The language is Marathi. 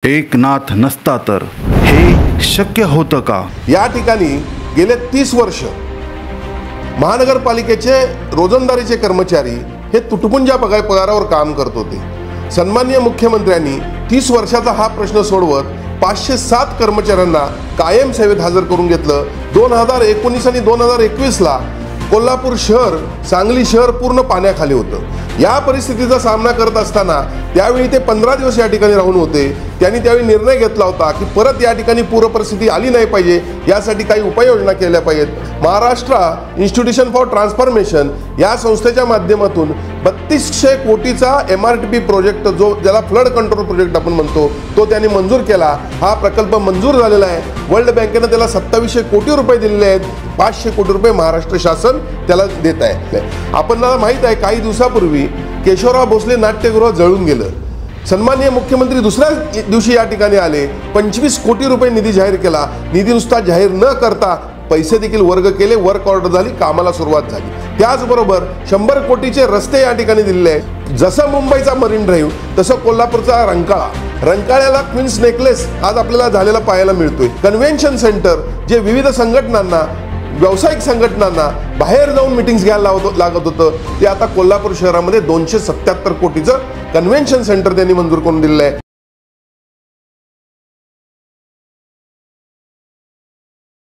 एकनाथ नसता तर हे शक्य होतं का? या ठिकाणी गेले 30 वर्ष महानगरपालिकेचे रोजंदारीचे कर्मचारी हे तुटपुंजा पगारावर काम करत होते। सन्माननीय मुख्यमंत्र्यांनी 30 वर्षाचा हा प्रश्न सोडवत 507 कर्मचाऱ्यांना कायम सेवेत हजर करून घेतलं। 2019 आणि 2021 ला कोल्हापूर शहर, सांगली शहर पूर्ण पाण्याखाली होतं। या परिस्थितीचा सामना करत असताना त्यावेळी ते 15 दिवस या ठिकाणी राहून होते। त्यांनी त्यावेळी निर्णय घेतला होता की परत या ठिकाणी पूर परिस्थिती आली नाही पाहिजे, यासाठी काही उपाययोजना केल्या पाहिजेत। महाराष्ट्र इन्स्टिट्यूशन फॉर ट्रान्सफॉर्मेशन या संस्थेच्या माध्यमातून 3200 कोटीचा MRTP प्रोजेक्ट, जो ज्याला फ्लड कंट्रोल प्रोजेक्ट आपण म्हणतो, तो त्यांनी मंजूर केला। हा प्रकल्प मंजूर झालेला आहे। वर्ल्ड बँकेने त्याला 2700 कोटी रुपये दिलेले आहेत। 500 कोटी रुपये महाराष्ट्र शासन त्याला देत आहे। आपल्याला माहित आहे काही दिवसापूर्वी केशवराव भोसले नाट्यगृह जळून गेलं। सन्माननीय मुख्यमंत्री दुसऱ्या दिवशी या ठिकाणी आले, 25 कोटी रुपये निधी जाहीर केला। निधी नुसता जाहीर न करता पैसे देखील वर्ग केले, वर्क ऑर्डर झाली, कामाला सुरुवात झाली। त्याचबरोबर 100 कोटीचे रस्ते या ठिकाणी दिलेले आहेत। जसं मुंबईचा मरीन ड्राईव्ह, तसं कोल्हापूरचा रंकाळ्याला क्वीन्स नेकलेस आज आपल्याला झालेला पाहायला मिळतोय। कन्व्हेन्शन सेंटर, जे विविध संघटनांना, व्यावसायिक संघटनांना बाहेर जाऊन मीटिंग्स घ्यायला लागत होतं, ते आता कोल्हापूर शहरामध्ये 277 कोटीचं कन्व्हेन्शन सेंटर त्यांनी मंजूर करून दिलेलं आहे।